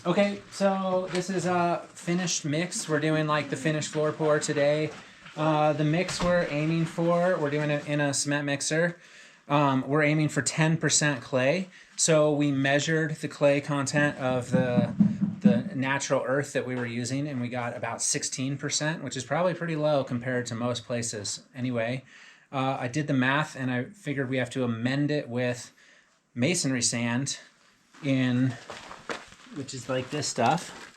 Okay, so this is a finished mix. We're doing like the finished floor pour today. The mix we're aiming for, we're doing it in a cement mixer. We're aiming for 10% clay. So we measured the clay content of the natural earth that we were using, and we got about 16%, which is probably pretty low compared to most places. Anyway, I did the math, and I figured we have to amend it with masonry sand which is like this stuff.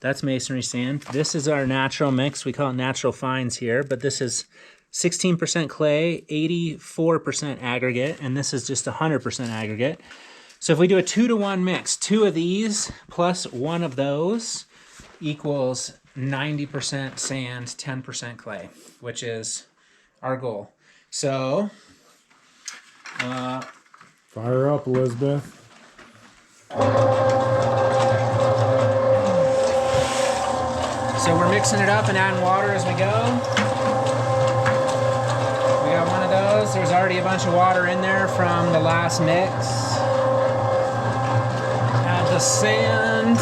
That's masonry sand. This is our natural mix. We call it natural fines here, but this is 16% clay, 84% aggregate, and this is just 100% aggregate. So if we do a 2-to-1 mix, 2 of these plus 1 of those equals 90% sand, 10% clay, which is our goal. So, fire up, Elizabeth. So we're mixing it up and adding water as we go. We got one of those. There's already a bunch of water in there from the last mix. Add the sand.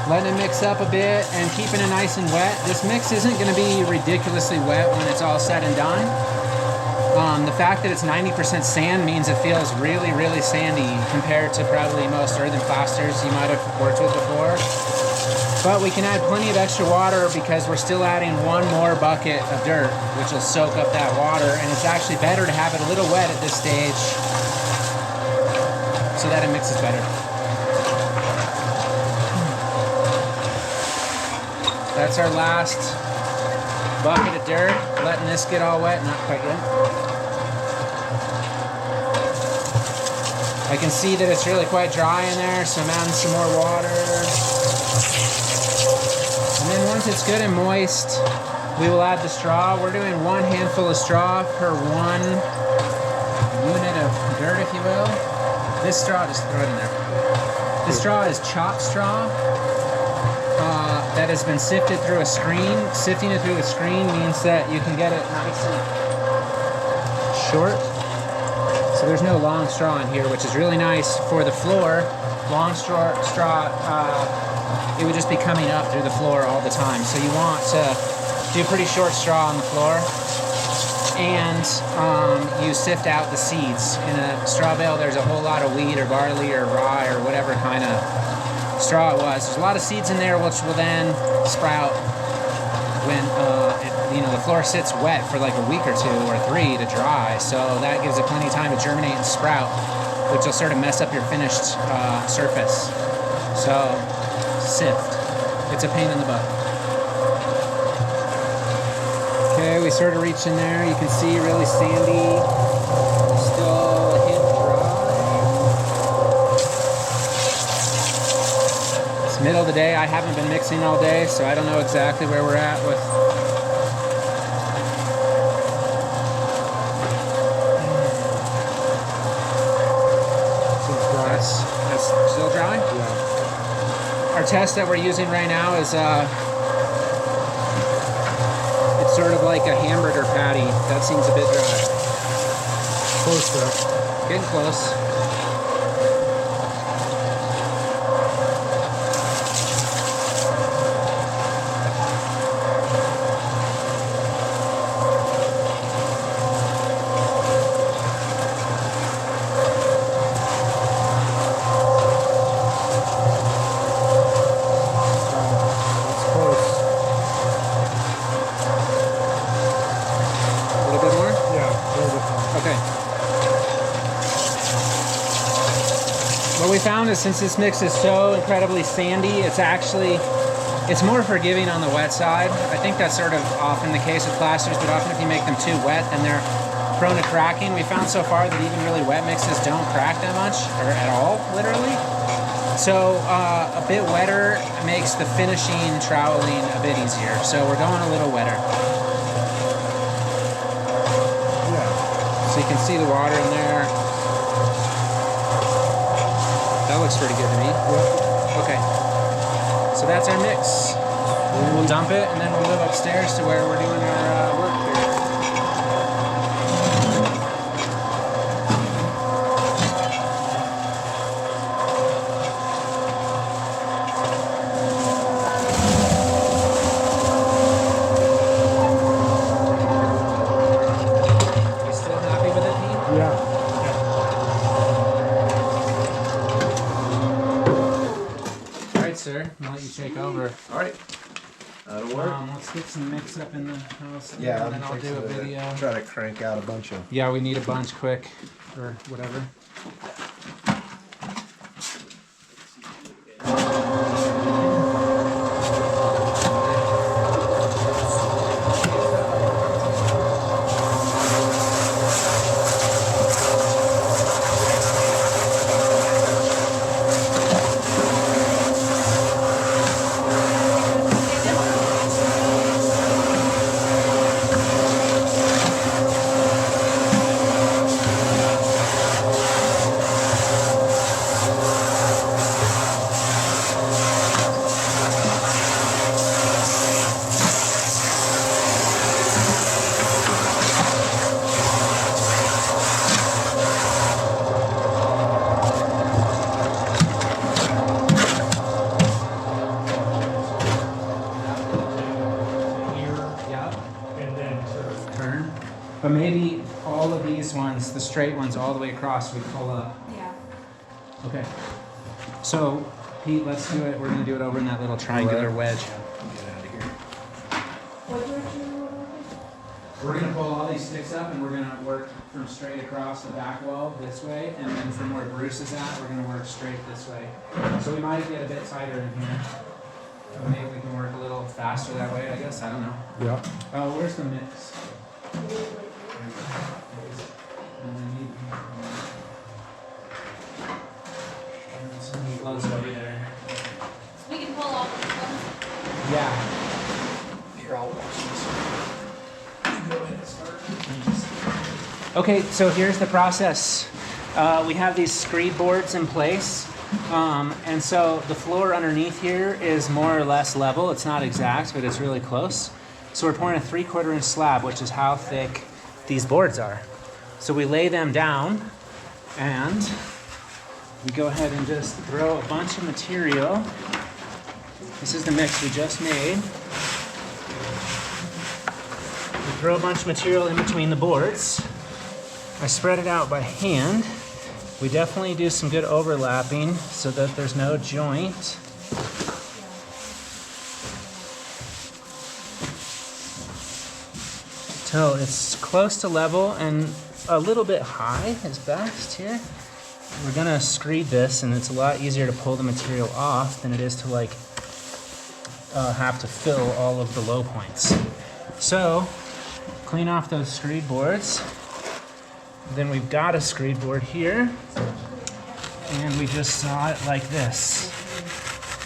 Letting it mix up a bit and keeping it nice and wet. This mix isn't going to be ridiculously wet when it's all said and done. The fact that it's 90% sand means it feels really, really sandy compared to probably most earthen plasters you might have worked with before. But we can add plenty of extra water because we're still adding one more bucket of dirt, which will soak up that water. And it's actually better to have it a little wet at this stage so that it mixes better. That's our last bucket of dirt. Letting this get all wet, not quite yet. I can see that it's really quite dry in there, so I'm adding some more water. And then once it's good and moist, we will add the straw. We're doing 1 handful of straw per 1 unit of dirt, if you will. This straw, just throw it in there. This straw is chopped straw that has been sifted through a screen. Sifting it through a screen means that you can get it nice and short. So there's no long straw in here, which is really nice for the floor. Long straw, it would just be coming up through the floor all the time. So you want to do pretty short straw on the floor. And you sift out the seeds. In a straw bale, there's a whole lot of wheat or barley or rye or whatever kind of straw it was. There's a lot of seeds in there which will then sprout when the floor sits wet for like a week or 2 or 3 to dry. So that gives it plenty of time to germinate and sprout, which will sort of mess up your finished surface. So sift. It's a pain in the butt. Okay, we sort of reach in there. You can see really sandy. Still a hint dry. It's middle of the day. I haven't been mixing all day, so I don't know exactly where we're at with. That's still dry? Yeah. Our test that we're using right now is it's sort of like a hamburger patty. That seems a bit dry. Close though. Getting close. What we found is since this mix is so incredibly sandy, it's more forgiving on the wet side. I think that's sort of often the case with plasters, but often if you make them too wet, then they're prone to cracking. We found so far that even really wet mixes don't crack that much, or at all, literally. So a bit wetter makes the finishing troweling a bit easier. So we're going a little wetter. Yeah. So you can see the water in there. That looks pretty good to me. Yeah. Okay. So that's our mix. We'll dump it and then we'll move upstairs to where we're doing our work here. get some mix up in the house. Yeah, and then I'll do a video. Try to crank out a bunch of. Yeah, we need a bunch quick, or whatever. But maybe all of these ones, the straight ones all the way across, we pull up. Yeah. Okay. So, Pete, let's do it. We're going to do it over in that little triangular wedge. Get out of here. We're going to pull all these sticks up and we're going to work from straight across the back wall this way. And then from where Bruce is at, we're going to work straight this way. So we might get a bit tighter in here. But maybe we can work a little faster that way, I guess. I don't know. Yeah. Oh, where's the mix? Close over there. We can pull all of them. Yeah. Here, I'll watch this. Go ahead and start. Okay, so here's the process. We have these screed boards in place. And so the floor underneath here is more or less level. It's not exact, but it's really close. So we're pouring a 3/4 inch slab, which is how thick these boards are. So we lay them down and we go ahead and just throw a bunch of material. This is the mix we just made. We throw a bunch of material in between the boards. I spread it out by hand. We definitely do some good overlapping so that there's no joint. Till it's close to level and a little bit high is best here. We're gonna screed this, and it's a lot easier to pull the material off than it is to have to fill all of the low points. So clean off those screed boards. Then we've got a screed board here, and we just saw it like this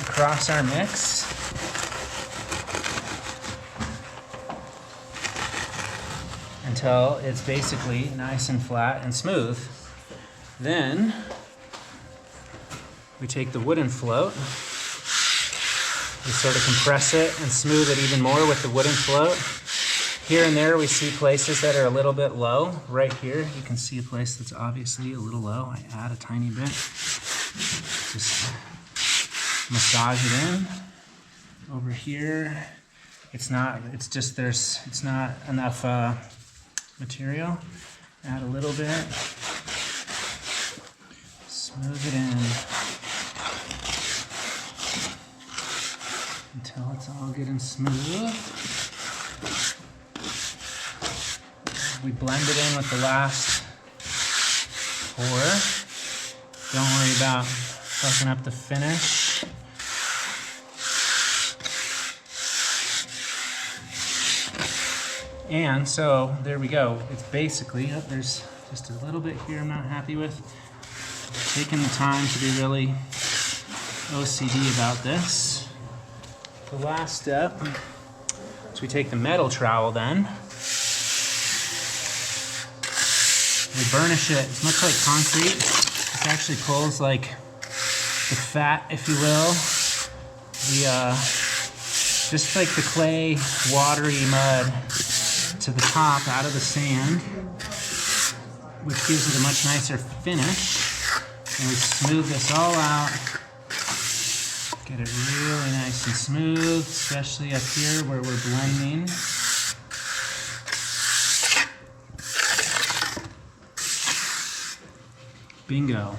across our mix. Until it's basically nice and flat and smooth. Then we take the wooden float, we sort of compress it and smooth it even more with the wooden float. Here and there we see places that are a little bit low. Right here you can see a place that's obviously a little low. I add a tiny bit. Just massage it in. Over here it's not enough material. Add a little bit. Smooth it in until it's all good and smooth. We blend it in with the last pour. Don't worry about fucking up the finish. And so there we go. It's basically, oh, there's just a little bit here I'm not happy with. Taking the time to be really OCD about this. The last step is we take the metal trowel then. We burnish it. It's much like concrete. This actually pulls like the fat, if you will. Just like the clay, watery mud to the top out of the sand, which gives it a much nicer finish. And we smooth this all out. Get it really nice and smooth, especially up here where we're blending. Bingo.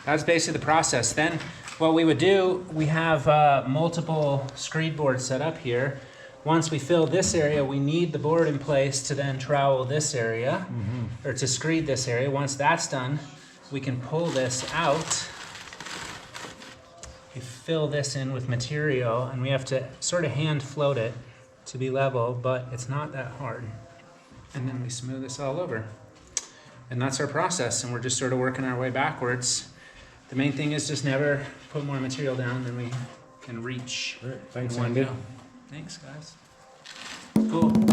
That's basically the process. Then what we would do, we have multiple screed boards set up here. once we fill this area, we need the board in place to then trowel this area, or to screed this area. Once that's done, we can pull this out. We fill this in with material, and we have to sort of hand float it to be level, but it's not that hard. And then we smooth this all over. And that's our process, and we're just sort of working our way backwards. The main thing is just never put more material down than we can reach. All right, thanks, in one Andy. go. Thanks, guys. Cool.